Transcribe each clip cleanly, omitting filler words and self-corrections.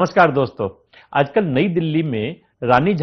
नमस्कार दोस्तों। आजकल नई दिल्ली में रानी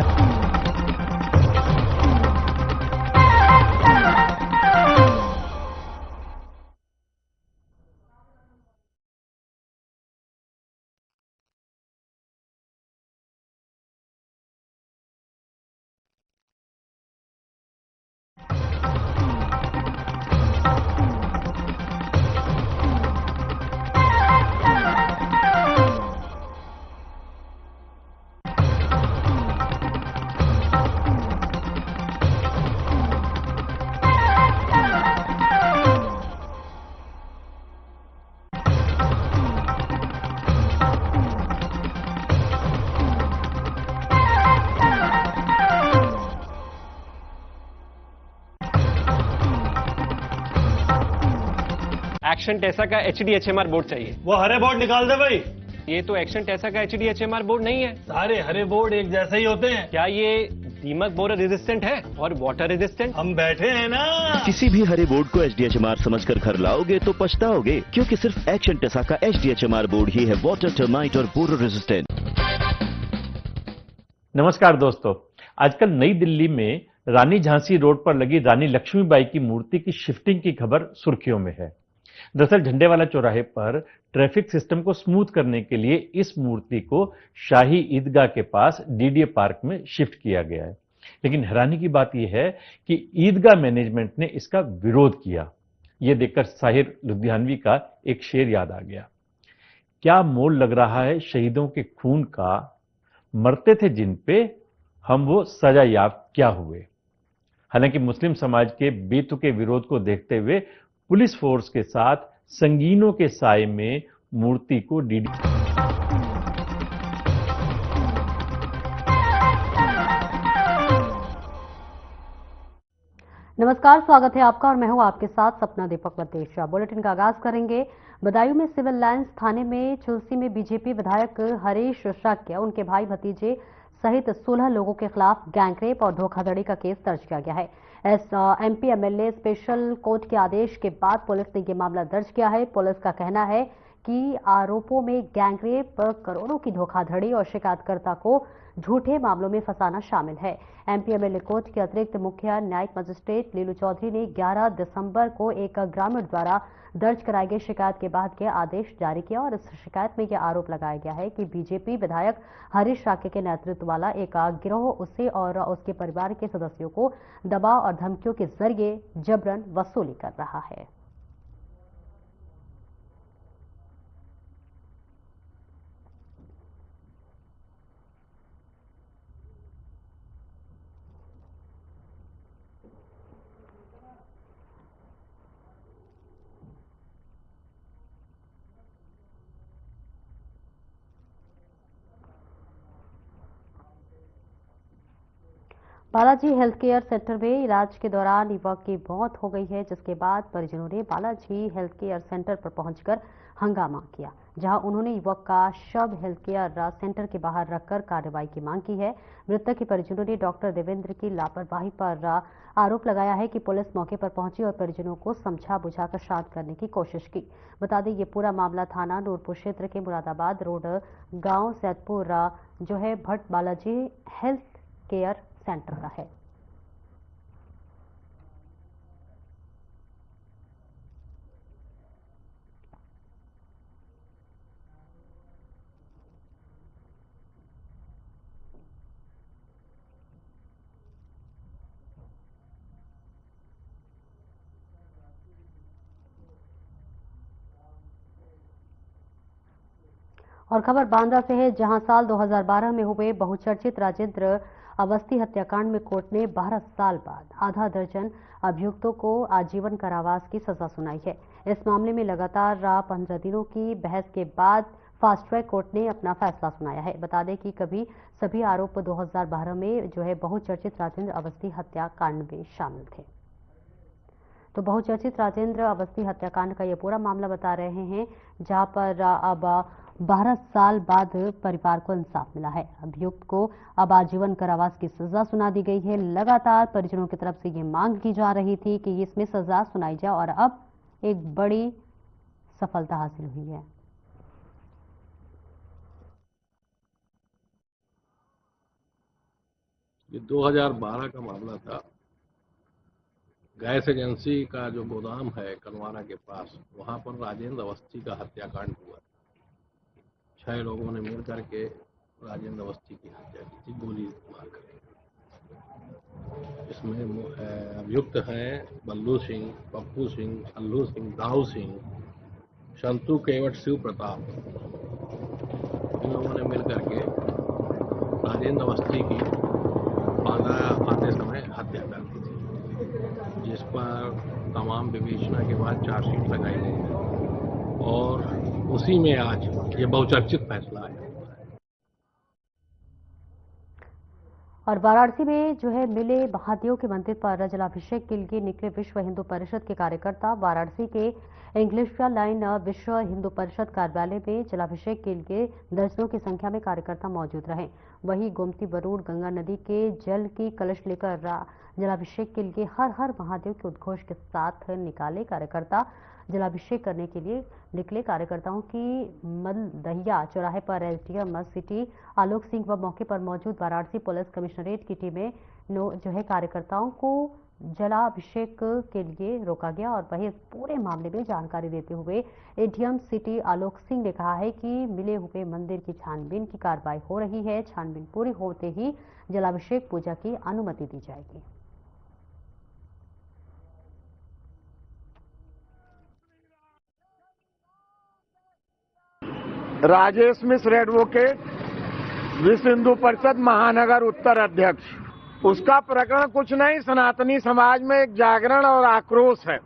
एक्शन टेसा का HDHMR बोर्ड चाहिए। वो हरे बोर्ड निकाल दे भाई। ये तो एक्शन टेसा का HDHMR बोर्ड नहीं है। सारे हरे बोर्ड एक जैसे ही होते हैं। क्या ये दीमक बोरर रेजिस्टेंट है और वाटर रेजिस्टेंट? हम बैठे हैं ना। किसी भी हरे बोर्ड को HDHMR समझकर घर लाओगे तो पछताओगे, क्योंकि सिर्फ एक्शन टेसा का HDHMR बोर्ड ही है वाटर, टर्माइट और बोरर रेजिस्टेंट। नमस्कार दोस्तों। आजकल नई दिल्ली में रानी झांसी रोड पर लगी रानी लक्ष्मीबाई की मूर्ति की शिफ्टिंग की खबर सुर्खियों में है। दरअसल झंडेवाला चौराहे पर ट्रैफिक सिस्टम को स्मूथ करने के लिए इस मूर्ति को शाही ईदगाह के पास डीडीए पार्क में शिफ्ट किया गया है। लेकिन हैरानी की बात यह है कि ईदगाह मैनेजमेंट ने इसका विरोध किया। यह देखकर साहिर लुधियानवी का एक शेर याद आ गया। क्या मोल लग रहा है शहीदों के खून का, मरते थे जिन पे, हम वो सजा याफ्त क्या हुए। हालांकि मुस्लिम समाज के बेतुके विरोध को देखते हुए पुलिस फोर्स के साथ संगीनों के साए में मूर्ति को डीडी नमस्कार, स्वागत है आपका और मैं हूं आपके साथ सपना दीपक वतेशा। बुलेटिन का आगाज करेंगे। बदायूं में सिविल लाइंस थाने में चुलसी में बीजेपी विधायक हरीश शाक्य, उनके भाई भतीजे सहित 16 लोगों के खिलाफ गैंगरेप और धोखाधड़ी का केस दर्ज किया गया है। MP MLA स्पेशल कोर्ट के आदेश के बाद पुलिस ने यह मामला दर्ज किया है। पुलिस का कहना है कि आरोपों में गैंगरेप, करोड़ों की धोखाधड़ी और शिकायतकर्ता को झूठे मामलों में फंसाना शामिल है। MP MLA कोर्ट के अतिरिक्त मुख्य न्यायिक मजिस्ट्रेट लीलू चौधरी ने 11 दिसंबर को एक ग्रामीण द्वारा दर्ज कराई गई शिकायत के बाद यह आदेश जारी किया और इस शिकायत में यह आरोप लगाया गया है कि बीजेपी विधायक हरीश शाक्य के नेतृत्व वाला एक गिरोह उसे और उसके परिवार के सदस्यों को दबाव और धमकियों के जरिए जबरन वसूली कर रहा है। बालाजी हेल्थ केयर सेंटर में इलाज के दौरान युवक की मौत हो गई है, जिसके बाद परिजनों ने बालाजी हेल्थ केयर सेंटर पर पहुंचकर हंगामा किया, जहां उन्होंने युवक का शव हेल्थ केयर सेंटर के बाहर रखकर कार्रवाई की मांग की है। मृतक के परिजनों ने डॉक्टर देवेंद्र की लापरवाही पर आरोप लगाया है कि पुलिस मौके पर पहुंची और परिजनों को समझा बुझाकर शांत करने की कोशिश की। बता दें, ये पूरा मामला थाना नूरपुर क्षेत्र के मुरादाबाद रोड गांव सैदपुर जो है Bhatt Balaji health care centre का है। और खबर बांद्रा से है, जहां साल 2012 में हुए बहुचर्चित राजेंद्र अवस्थी हत्याकांड में कोर्ट ने 12 साल बाद आधा दर्जन अभियुक्तों को आजीवन कारावास की सजा सुनाई है। इस मामले में लगातार 15 दिनों की बहस के बाद फास्ट ट्रैक कोर्ट ने अपना फैसला सुनाया है। बता दें कि सभी आरोप 2012 में जो है बहुचर्चित राजेंद्र अवस्थी हत्याकांड में शामिल थे। तो बहुचर्चित राजेंद्र अवस्थी हत्याकांड का यह पूरा मामला बता रहे हैं, जहां पर अब 12 साल बाद परिवार को इंसाफ मिला है। अभियुक्त को अब आजीवन कारावास की सजा सुना दी गई है। लगातार परिजनों की तरफ से ये मांग की जा रही थी कि इसमें सजा सुनाई जाए और अब एक बड़ी सफलता हासिल हुई है। ये 2012 का मामला था। गैस एजेंसी का जो गोदाम है कनवारा के पास, वहां पर राजेंद्र अवस्थी का हत्याकांड हुआ। 6 लोगों ने मिल करके राजेंद्र अवस्थी की हत्या की थी, गोली मारकर। इसमें अभियुक्त हैं बल्लू सिंह, पप्पू सिंह, अल्लू सिंह, दाऊ सिंह, संतू केवट, शिव प्रताप। इन लोगों ने मिल करके राजेंद्र अवस्थी की आते समय हत्या कर दी थी, जिस पर तमाम विवेचना के बाद चार्जशीट लगाई गई है और उसी में आज ये बहुचर्चित फैसला आया। और वाराणसी में जो है मिले महादेव के मंदिर पर जलाभिषेक के लिए निकले विश्व हिंदू परिषद के कार्यकर्ता। वाराणसी के इंग्लिशिया लाइन विश्व हिंदू परिषद कार्यालय में जलाभिषेक के लिए दर्जनों की संख्या में कार्यकर्ता मौजूद रहे। वहीं गोमती बरूड गंगा नदी के जल की कलश लेकर जलाभिषेक के लिए हर हर महादेव के उद्घोष के साथ निकाले कार्यकर्ता। जलाभिषेक करने के लिए निकले कार्यकर्ताओं की मलदहिया चौराहे पर एसडीएम सिटी आलोक सिंह व मौके पर मौजूद वाराणसी पुलिस कमिश्नरेट की टीमें जो है कार्यकर्ताओं को जलाभिषेक के लिए रोका गया। और वहीं इस पूरे मामले में जानकारी देते हुए एडीएम सिटी आलोक सिंह ने कहा है कि मिले हुए मंदिर की छानबीन की कार्रवाई हो रही है। छानबीन पूरी होते ही जलाभिषेक पूजा की अनुमति दी जाएगी। राजेश मिश्र एडवोकेट, विश्व हिंदू परिषद महानगर उत्तर अध्यक्ष। उसका प्रकरण कुछ नहीं, सनातनी समाज में एक जागरण और आक्रोश है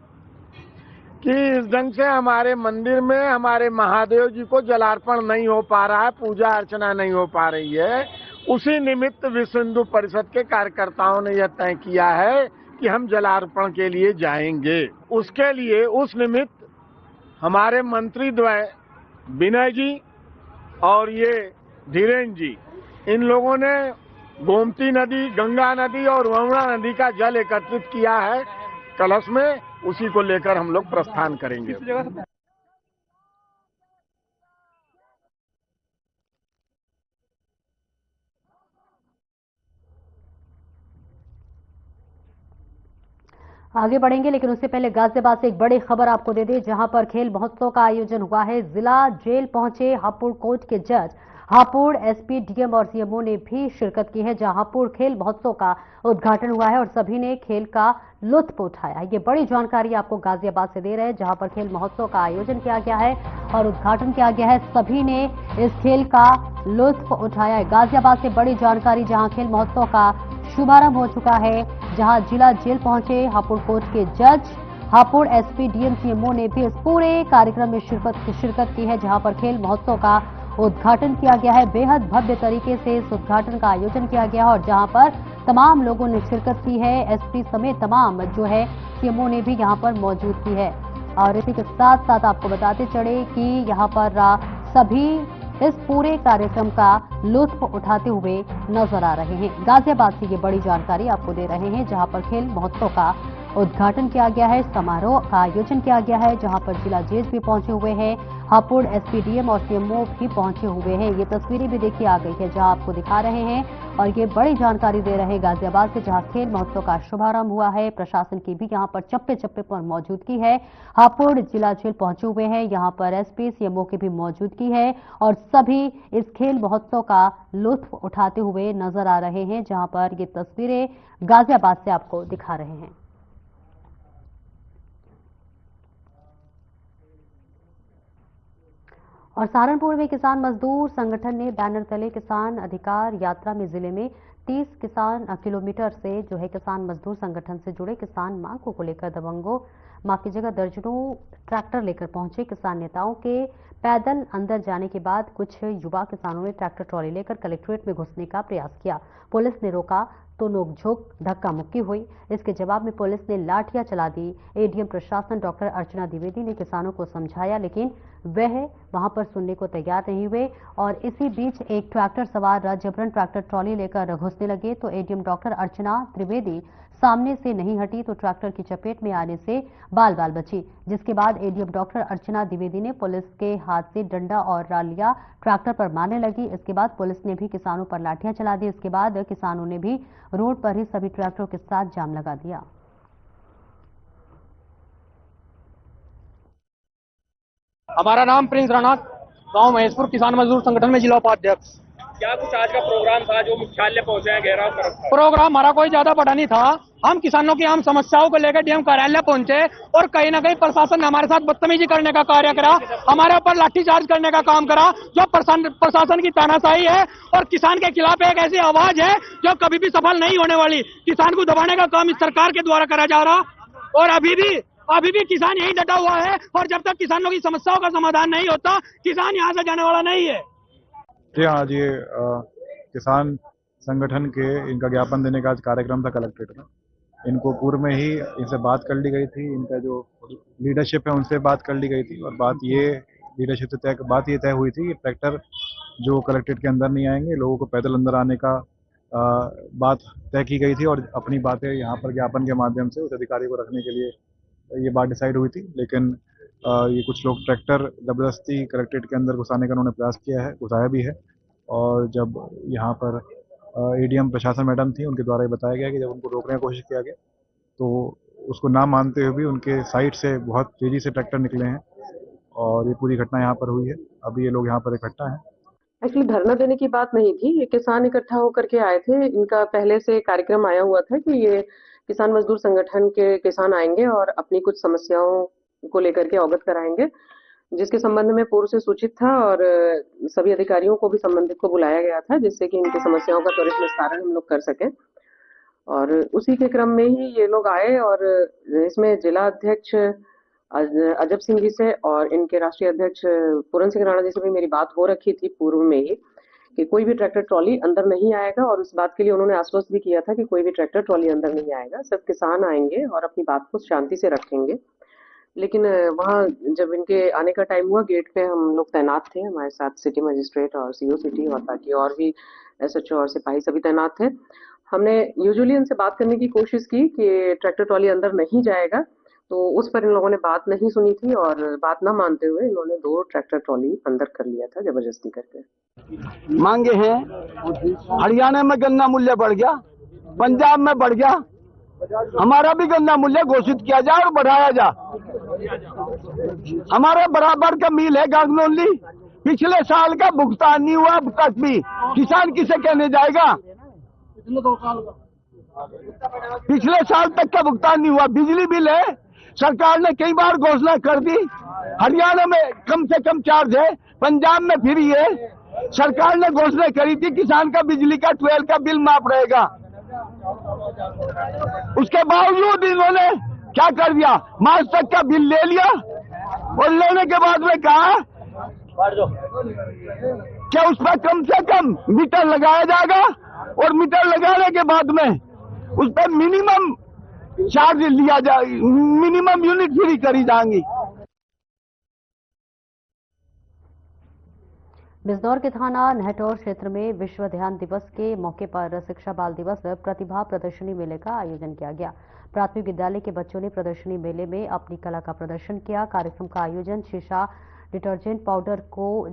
कि इस ढंग से हमारे मंदिर में हमारे महादेव जी को जलार्पण नहीं हो पा रहा है, पूजा अर्चना नहीं हो पा रही है। उसी निमित्त विश्व हिंदू परिषद के कार्यकर्ताओं ने यह तय किया है कि हम जलार्पण के लिए जाएंगे। उसके लिए उस निमित्त हमारे मंत्री द्वय विनय जी और ये धीरेन्द्र जी, इन लोगों ने गोमती नदी, गंगा नदी और वरुणा नदी का जल एकत्रित किया है कलश में। उसी को लेकर हम लोग प्रस्थान करेंगे। आगे बढ़ेंगे, लेकिन उससे पहले गाजियाबाद से एक बड़ी खबर आपको दे दें, जहां पर खेल महोत्सव का आयोजन हुआ है। जिला जेल पहुंचे हापुड़ कोर्ट के जज। हापुड़ एसपी, डीएम और सीएमओ ने भी शिरकत की है। जहां हापुड़ खेल महोत्सव का उद्घाटन हुआ है और सभी ने खेल का लुत्फ उठाया। ये बड़ी जानकारी आपको गाजियाबाद से दे रहे हैं, जहां पर खेल महोत्सव का आयोजन किया गया है और उद्घाटन किया गया है। सभी ने इस खेल का लुत्फ उठाया है। गाजियाबाद से बड़ी जानकारी, जहां खेल महोत्सव का शुभारंभ हो चुका है, जहां जिला जेल पहुंचे हापुड़ कोर्ट के जज। हापुड़ एसपी, डीएम, सीएमओ ने भी इस पूरे कार्यक्रम में शिरकत की है, जहां पर खेल महोत्सव का उद्घाटन किया गया है। बेहद भव्य तरीके से इस उद्घाटन का आयोजन किया गया और जहां पर तमाम लोगों ने शिरकत की है। एसपी समेत तमाम जो है सीएमओ ने भी यहां पर मौजूद की है। और इसी के साथ साथ आपको बताते चले कि यहां पर सभी इस पूरे कार्यक्रम का लुत्फ उठाते हुए नजर आ रहे हैं। गाजियाबाद से ये बड़ी जानकारी आपको दे रहे हैं, जहां पर खेल महोत्सव का उद्घाटन किया गया है, समारोह का आयोजन किया गया है, जहां पर जिला जेल भी पहुंचे हुए हैं, हापुड़ एसपी, डीएम और सीएमओ भी पहुंचे हुए हैं। ये तस्वीरें भी देखिए आ गई है, जहां आपको दिखा रहे हैं और ये बड़ी जानकारी दे रहे हैं गाजियाबाद से, जहां खेल महोत्सव का शुभारंभ हुआ है। प्रशासन की भी यहां पर चप्पे चप्पे पर मौजूदगी है। हापुड़ जिला जेल पहुंचे हुए हैं, यहां पर एसपी, सीएमओ की भी मौजूदगी है और सभी इस खेल महोत्सव का लुत्फ उठाते हुए नजर आ रहे हैं, जहां पर ये तस्वीरें गाजियाबाद से आपको दिखा रहे हैं। और सहारनपुर में किसान मजदूर संगठन ने बैनर तले किसान अधिकार यात्रा में जिले में 30 किलोमीटर से जो है किसान मजदूर संगठन से जुड़े किसान मांगों को लेकर दबंगों मां की जगह दर्जनों ट्रैक्टर लेकर पहुंचे। किसान नेताओं के पैदल अंदर जाने के बाद कुछ युवा किसानों ने ट्रैक्टर ट्रॉली लेकर कलेक्ट्रेट में घुसने का प्रयास किया। पुलिस ने रोका तो नोकझोंक धक्का मुक्की हुई। इसके जवाब में पुलिस ने लाठियां चला दी। एडीएम प्रशासन डॉक्टर अर्चना द्विवेदी ने किसानों को समझाया, लेकिन वह वहां पर सुनने को तैयार नहीं हुए और इसी बीच एक ट्रैक्टर सवार जबरन ट्रैक्टर ट्रॉली लेकर घुस पहुंचने लगे तो एडीएम डॉक्टर अर्चना त्रिवेदी सामने से नहीं हटी तो ट्रैक्टर की चपेट में आने से बाल बाल बची, जिसके बाद एडीएम डॉक्टर अर्चना द्विवेदी ने पुलिस के हाथ से डंडा और रालियां ट्रैक्टर पर मारने लगी। इसके बाद पुलिस ने भी किसानों पर लाठियां चला दी। इसके बाद किसानों ने भी रोड पर ही सभी ट्रैक्टरों के साथ जाम लगा दिया। हमारा नाम प्रिंस राणा, गांव महेशपुर, किसान मजदूर संगठन में जिला उपाध्यक्ष। क्या कुछ आज का प्रोग्राम था जो मुख्यालय पहुंचे हैं, घेराव कर रखा है? प्रोग्राम हमारा कोई ज्यादा बड़ा नहीं था। हम किसानों की आम समस्याओं को लेकर डीएम कार्यालय पहुंचे और कहीं ना कहीं प्रशासन ने हमारे साथ बदतमीजी करने का कार्य करा, हमारे ऊपर लाठीचार्ज करने का काम करा, जो प्रशासन की तानाशाही है और किसान के खिलाफ एक ऐसी आवाज है जो कभी भी सफल नहीं होने वाली। किसान को दबाने का काम इस सरकार के द्वारा करा जा रहा और अभी भी किसान यही डटा हुआ है और जब तक किसानों की समस्याओं का समाधान नहीं होता किसान यहाँ से जाने वाला नहीं है। जी हाँ, ये किसान संगठन के इनका ज्ञापन देने का आज कार्यक्रम था कलेक्ट्रेट में। इनको पूर्व में ही इनसे बात कर ली गई थी, इनका जो लीडरशिप है उनसे बात कर ली गई थी और बात ये तय हुई थी कि ट्रैक्टर जो कलेक्ट्रेट के अंदर नहीं आएंगे, लोगों को पैदल अंदर आने का बात तय की गई थी और अपनी बातें यहाँ पर ज्ञापन के माध्यम से उस अधिकारी को रखने के लिए ये बात डिसाइड हुई थी। लेकिन ये कुछ लोग ट्रैक्टर जबरदस्ती कलेक्ट्रेट के अंदर घुसाने का उन्होंने प्रयास किया है, घुसाया भी है। और जब यहाँ पर एडीएम प्रशासन मैडम थी, उनके द्वारा ये बताया गया कि जब उनको रोकने की कोशिश किया गया तो उसको ना मानते हुए भी उनके साइड से बहुत तेजी से ट्रैक्टर निकले हैं और ये पूरी घटना यहाँ पर हुई है। अभी ये लोग यहाँ पर इकट्ठा हैं। एक्चुअली धरना देने की बात नहीं थी, ये किसान इकट्ठा होकर के आए थे। इनका पहले से कार्यक्रम आया हुआ था कि ये किसान मजदूर संगठन के किसान आएंगे और अपनी कुछ समस्याओं को लेकर के अवगत कराएंगे, जिसके संबंध में पूर्व से सूचित था और सभी अधिकारियों को भी संबंधित को बुलाया गया था जिससे कि इनकी समस्याओं का त्वरित निस्तारण हम लोग कर सकें। और उसी के क्रम में ही ये लोग आए और इसमें जिला अध्यक्ष अजब सिंह जी से और इनके राष्ट्रीय अध्यक्ष पूरन सिंह राणा जी से भी मेरी बात हो रखी थी पूर्व में ही कि कोई भी ट्रैक्टर ट्रॉली अंदर नहीं आएगा और उस बात के लिए उन्होंने आश्वस्त भी किया था कि कोई भी ट्रैक्टर ट्रॉली अंदर नहीं आएगा, सिर्फ किसान आएंगे और अपनी बात को शांति से रखेंगे। लेकिन वहाँ जब इनके आने का टाइम हुआ, गेट पे हम लोग तैनात थे, हमारे साथ सिटी मजिस्ट्रेट और सीओ सिटी और बाकी और भी एसएचओ और सिपाही सभी तैनात थे। हमने यूजुअली इनसे बात करने की कोशिश की कि ट्रैक्टर ट्रॉली अंदर नहीं जाएगा, तो उस पर इन लोगों ने बात नहीं सुनी थी और बात न मानते हुए इन्होंने 2 ट्रैक्टर ट्रॉली अंदर कर लिया था जबरदस्ती करके। मांगे हैं, हरियाणा में गन्ना मूल्य बढ़ गया, पंजाब में बढ़ गया, हमारा भी गन्ना मूल्य घोषित किया जाए और बढ़ाया जाए। हमारा बराबर का मिल है गागनोली, पिछले साल का भुगतान नहीं हुआ अब तक भी, किसान किसे कहने जाएगा? पिछले साल तक का भुगतान नहीं हुआ। बिजली बिल है, सरकार ने कई बार घोषणा कर दी, हरियाणा में कम से कम चार्ज है, पंजाब में फ्री है। सरकार ने घोषणा करी थी किसान का बिजली का 12 का बिल माफ रहेगा, उसके बावजूद इन्होंने क्या कर दिया, मार्च तक का बिल ले लिया और लेने के बाद में कहा क्या उस पर कम से कम मीटर लगाया जाएगा और मीटर लगाने के बाद में उस पर मिनिमम चार्ज लिया जाए, मिनिमम यूनिट फ्री करी जाएंगी। बिजनौर के थाना नहटौर क्षेत्र में विश्व ध्यान दिवस के मौके पर शिक्षा बाल दिवस प्रतिभा प्रदर्शनी मेले का आयोजन किया गया। प्राथमिक विद्यालय के बच्चों ने प्रदर्शनी मेले में अपनी कला का प्रदर्शन किया। कार्यक्रम का आयोजन शीशा डिटर्जेंट पाउडर को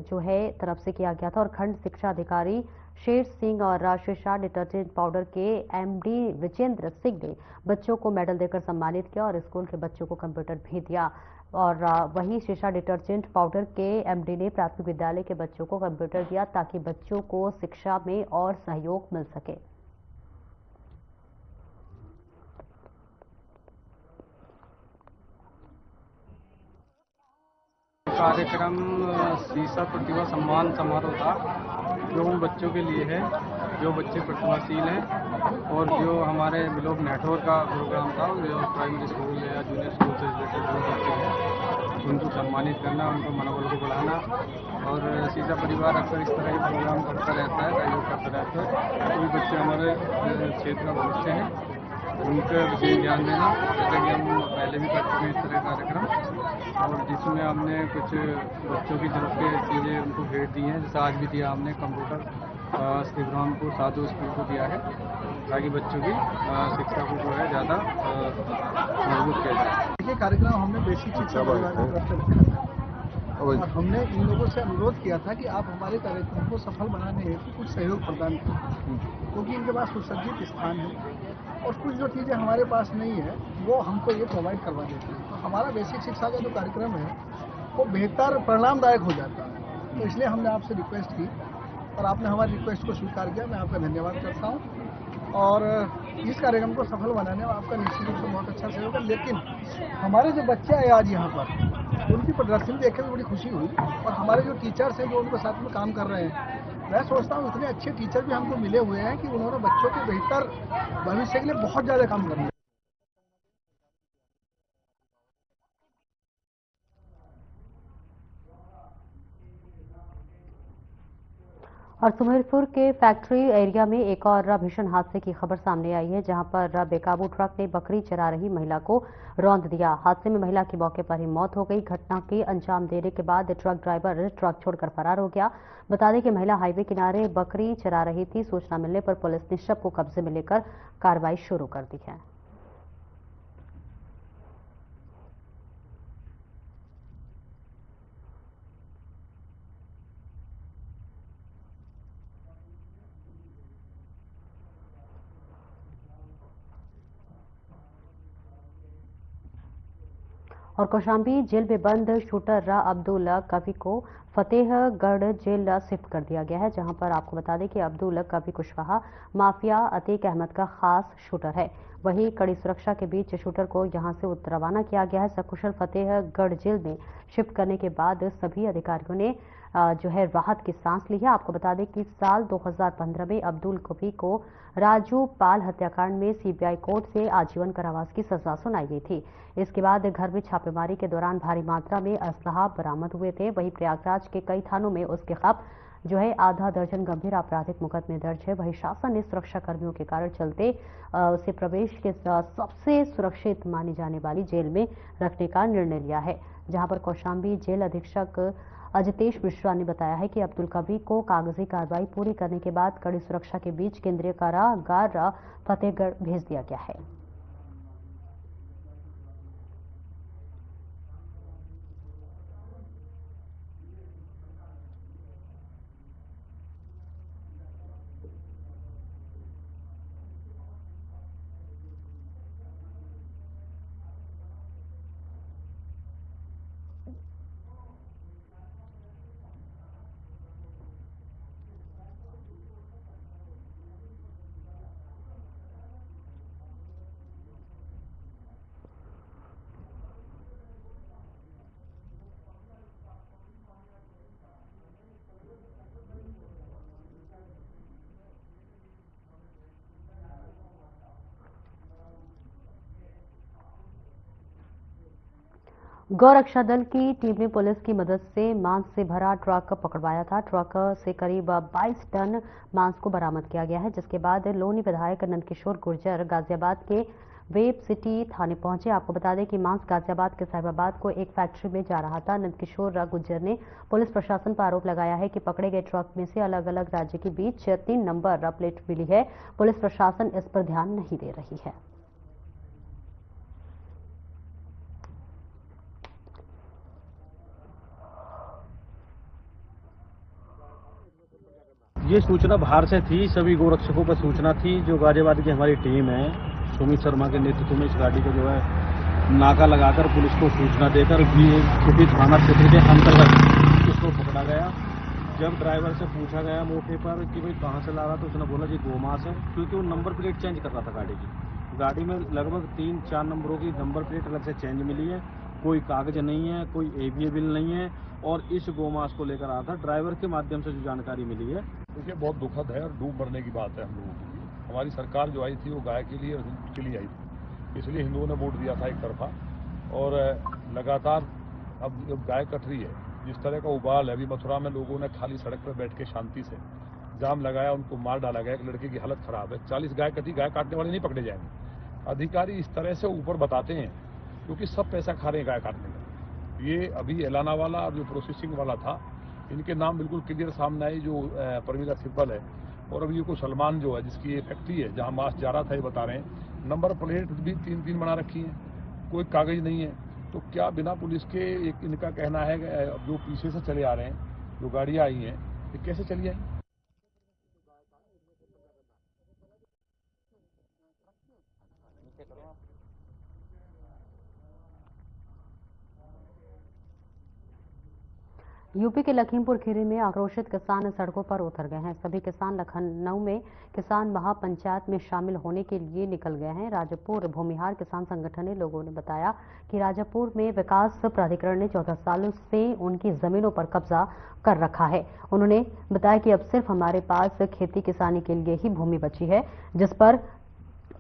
तरफ से किया गया था और खंड शिक्षा अधिकारी शेर सिंह और शीशा डिटर्जेंट पाउडर के एमडी विजेंद्र सिंह ने बच्चों को मेडल देकर सम्मानित किया और स्कूल के बच्चों को कंप्यूटर भी दिया। और वहीं शीशा डिटर्जेंट पाउडर के एमडी ने प्राथमिक विद्यालय के बच्चों को कंप्यूटर दिया ताकि बच्चों को शिक्षा में और सहयोग मिल सके। कार्यक्रम शीशा प्रतिभा सम्मान समारोह था जो उन बच्चों के लिए है जो बच्चे प्रतिभाशील हैं और जो हमारे ब्लॉक नहटौर का प्रोग्राम था जो प्राइमरी स्कूल या जूनियर स्कूल से रिलेटेड जो बच्चे हैं उनको सम्मानित करना, उनको मनोबल को बढ़ाना। और शीशा परिवार अक्सर इस तरह के प्रोग्राम करता रहता है, सहयोग करता रहता है। कोई बच्चे हमारे क्षेत्र का भविष्य हैं, उनका विशेष ध्यान देना, जैसे कि हम पहले भी कर चुके हैं इस तरह का कार्यक्रम और जिसमें हमने कुछ बच्चों की तरफ से चीज़ें उनको भेंट दी हैं। जैसे आज भी दिया हमने कंप्यूटर श्रीरामपुर साधु स्कूल को दिया है, ताकि बच्चों की शिक्षा को जो है ज़्यादा मजबूत किया जाए। देखिए, कार्यक्रम हमने बेसिक शिक्षा विभाग की तरफ से रखा था और हमने इन लोगों से अनुरोध किया था कि आप हमारे कार्यक्रम को सफल बनाने हेतु कुछ सहयोग प्रदान करें, क्योंकि इनके पास सुसज्जित स्थान है और कुछ जो चीज़ें हमारे पास नहीं है वो हमको ये प्रोवाइड करवा देते हैं। तो हमारा बेसिक शिक्षा का जो कार्यक्रम है वो बेहतर परिणामदायक हो जाता है। तो इसलिए हमने आपसे रिक्वेस्ट की और आपने हमारी रिक्वेस्ट को स्वीकार किया। मैं आपका धन्यवाद करता हूँ और इस कार्यक्रम को सफल बनाने में आपका निश्चित रूप से बहुत अच्छा सहयोग है। लेकिन हमारे जो बच्चे आए आज यहाँ पर, उनकी प्रदर्शन देख के बड़ी खुशी हुई और हमारे जो टीचर्स हैं जो उनके साथ में काम कर रहे हैं, मैं सोचता हूँ इतने अच्छे टीचर भी हमको मिले हुए हैं कि उन्होंने बच्चों के बेहतर भविष्य के लिए बहुत ज़्यादा काम कर लिया। और सुमेरपुर के फैक्ट्री एरिया में एक और भीषण हादसे की खबर सामने आई है, जहां पर बेकाबू ट्रक ने बकरी चरा रही महिला को रौंद दिया। हादसे में महिला की मौके पर ही मौत हो गई। घटना के अंजाम देने के बाद ट्रक ड्राइवर ट्रक छोड़कर फरार हो गया। बता दें कि महिला हाईवे किनारे बकरी चरा रही थी। सूचना मिलने पर पुलिस ने शव को कब्जे में लेकर कार्रवाई शुरू कर दी है। और कौशाम्बी जेल में बंद शूटर अब्दुल कवी को फतेहगढ़ जेल शिफ्ट कर दिया गया है, जहां पर आपको बता दें कि अब्दुल कवी कुशवाहा माफिया अतीक अहमद का खास शूटर है। वहीं कड़ी सुरक्षा के बीच शूटर को यहां से रवाना किया गया है। सकुशल फतेहगढ़ जेल में शिफ्ट करने के बाद सभी अधिकारियों ने जो है राहत की सांस ली है। आपको बता दें कि साल 2015 में अब्दुल कवी को राजू पाल हत्याकांड में सीबीआई कोर्ट से आजीवन कारावास की सजा सुनाई गई थी। इसके बाद घर में छापेमारी के दौरान भारी मात्रा में असलहा बरामद हुए थे। वहीं प्रयागराज के कई थानों में उसके खिलाफ जो है आधा दर्जन गंभीर आपराधिक मुकदमे दर्ज है। वहीं शासन ने सुरक्षा कर्मियों के कारण चलते उसे प्रवेश के सबसे सुरक्षित मानी जाने वाली जेल में रखने का निर्णय लिया है, जहां पर कौशाम्बी जेल अधीक्षक अजितेश मिश्रा ने बताया है कि अब्दुल कवी को कागजी कार्रवाई पूरी करने के बाद कड़ी सुरक्षा के बीच केंद्रीय कारागार फतेहगढ़ भेज दिया गया है। गौरक्षा दल की टीम ने पुलिस की मदद से मांस से भरा ट्रक पकड़वाया था। ट्रक से करीब 22 टन मांस को बरामद किया गया है, जिसके बाद लोनी विधायक नंदकिशोर गुर्जर गाजियाबाद के वेब सिटी थाने पहुंचे। आपको बता दें कि मांस गाजियाबाद के साहिबाबाद को एक फैक्ट्री में जा रहा था। नंदकिशोर गुर्जर ने पुलिस प्रशासन पर आरोप लगाया है कि पकड़े गए ट्रक में से अलग अलग राज्य के बीच 3 नंबर प्लेट मिली है। पुलिस प्रशासन इस पर ध्यान नहीं दे रही है। ये सूचना बाहर से थी, सभी गोरक्षकों पर सूचना थी। जो गाजियाबाद की हमारी टीम है, सुमित शर्मा के नेतृत्व में इस गाड़ी को जो है नाका लगाकर पुलिस को सूचना देकर भी छुट्टी थाना क्षेत्र के अंतर्गत इसको पकड़ा गया। जब ड्राइवर से पूछा गया मौके पर कि भाई कहाँ से ला रहा, तो उसने बोला जी गोमास है, क्योंकि वो नंबर प्लेट चेंज कर रहा था गाड़ी की। गाड़ी में लगभग 3-4 नंबरों की नंबर प्लेट अलग से चेंज मिली है, कोई कागज नहीं है, कोई एबीए बिल नहीं है और इस गोमास को लेकर आया था। ड्राइवर के माध्यम से जो जानकारी मिली है, देखिए बहुत दुखद है और डूब मरने की बात है हम लोगों के लिए। हमारी सरकार जो आई थी वो गाय के लिए और हिंदू के लिए आई थी, इसलिए हिंदुओं ने वोट दिया था एक तरफा। और लगातार अब गाय कट रही है, जिस तरह का उबाल है, अभी मथुरा में लोगों ने खाली सड़क पर बैठ के शांति से जाम लगाया, उनको मार डाला गया। एक लड़के की हालत खराब है, 40 गाय कटी, गाय काटने वाले नहीं पकड़े जाएंगे। अधिकारी इस तरह से ऊपर बताते हैं क्योंकि सब पैसा खा रहे हैं गाय काटने का। ये अभी एलाना वाला और जो प्रोसेसिंग वाला था, इनके नाम बिल्कुल क्लियर सामने आई। जो प्रमिला सिब्बल है और अब ये कोई सलमान जो है जिसकी ये फैक्ट्री है जहाँ मांस जा रहा था, ये बता रहे हैं नंबर प्लेट भी 3-3 बना रखी है, कोई कागज नहीं है। तो क्या बिना पुलिस के, एक इनका कहना है अब जो पीछे से चले आ रहे हैं, जो गाड़ियाँ आई हैं, ये कैसे चली आई? यूपी के लखीमपुर खीरी में आक्रोशित किसान सड़कों पर उतर गए हैं। सभी किसान लखनऊ में किसान महापंचायत में शामिल होने के लिए निकल गए हैं। राजापुर भूमिहार किसान संगठन के लोगों ने बताया कि राजापुर में विकास प्राधिकरण ने 14 सालों से उनकी जमीनों पर कब्जा कर रखा है। उन्होंने बताया कि अब सिर्फ हमारे पास खेती किसानी के लिए ही भूमि बची है, जिस पर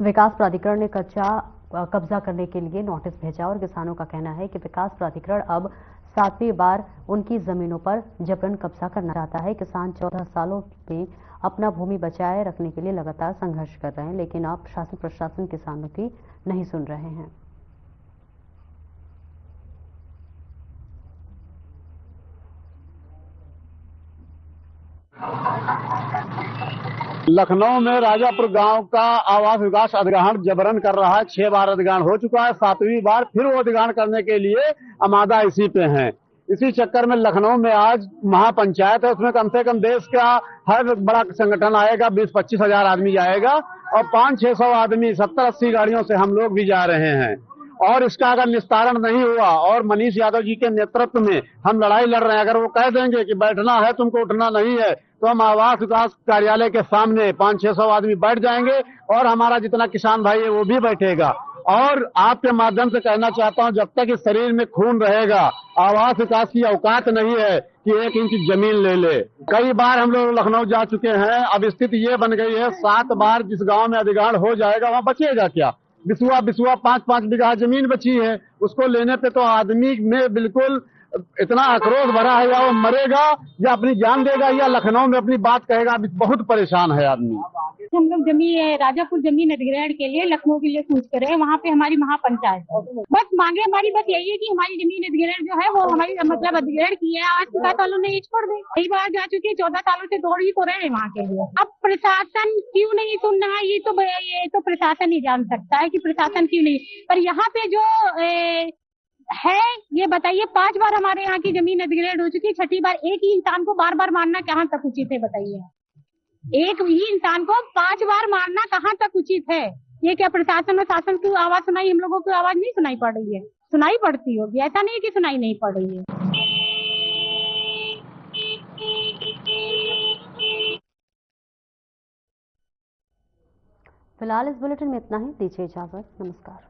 विकास प्राधिकरण ने कब्जा करने के लिए नोटिस भेजा और किसानों का कहना है कि विकास प्राधिकरण अब 7वीं बार उनकी जमीनों पर जबरन कब्जा करना चाहता है। किसान 14 सालों में अपना भूमि बचाए रखने के लिए लगातार संघर्ष कर रहे हैं, लेकिन अब शासन प्रशासन किसानों की नहीं सुन रहे हैं। लखनऊ में राजापुर गांव का आवास विकास अधिग्रहण जबरन कर रहा है। 6 बार अधिग्रहण हो चुका है, 7वीं बार फिर वो अधिग्रहण करने के लिए आमादा इसी पे हैं। इसी चक्कर में लखनऊ में आज महापंचायत है, उसमें कम से कम देश का हर बड़ा संगठन आएगा, 20-25 हजार आदमी जाएगा और 500-600 आदमी 70-80 गाड़ियों से हम लोग भी जा रहे हैं। और इसका अगर निस्तारण नहीं हुआ और मनीष यादव जी के नेतृत्व में हम लड़ाई लड़ रहे हैं, अगर वो कह देंगे कि बैठना है तुमको उठना नहीं है, तो हम आवास विकास कार्यालय के सामने 500-600 आदमी बैठ जाएंगे और हमारा जितना किसान भाई है वो भी बैठेगा। और आपके माध्यम से कहना चाहता हूं, जब तक इस शरीर में खून रहेगा, आवास विकास की औकात नहीं है कि 1 इंच जमीन ले ले। कई बार हम लोग लखनऊ जा चुके हैं, अब स्थिति ये बन गई है 7 बार जिस गांव में अधिग्रहण हो जाएगा वहां बचेगा क्या? बिसुआ 5-5 बीघा जमीन बची है, उसको लेने पे तो आदमी में बिल्कुल इतना आक्रोश भरा है, या वो मरेगा या अपनी जान देगा या लखनऊ में अपनी बात कहेगा। बहुत परेशान है आदमी। हम लोग जमीन राजापुर जमीन अधिग्रहण के लिए लखनऊ के लिए कूच कर रहे हैं, वहाँ पे हमारी महापंचायत बस मांगे हमारी बस यही है कि हमारी जमीन अधिग्रहण जो है वो हमारी मतलब अधिग्रहण की है। आज विकास वालों ने छोड़ दे, कई बार जा चुके 14 सालों से दौड़ ही तो रहे हैं वहाँ के लिए। अब प्रशासन क्यों नहीं सुन रहा, ये तो प्रशासन ही जान सकता है कि प्रशासन क्यों नहीं। पर यहाँ पे जो है ये बताइए, 5 बार हमारे यहाँ की जमीन अधिग्रहण हो चुकी है, 6ठी बार एक ही इंसान को बार बार मारना कहाँ तक उचित है बताइए? एक ही इंसान को 5 बार मारना कहाँ तक उचित है? ये क्या प्रशासन और शासन की आवाज सुनाई, हम लोगों की आवाज नहीं सुनाई पड़ रही है? सुनाई पड़ती होगी, ऐसा नहीं कि सुनाई नहीं पड़ रही है। फिलहाल इस बुलेटिन में इतना ही, दीजिए इजाजत, नमस्कार।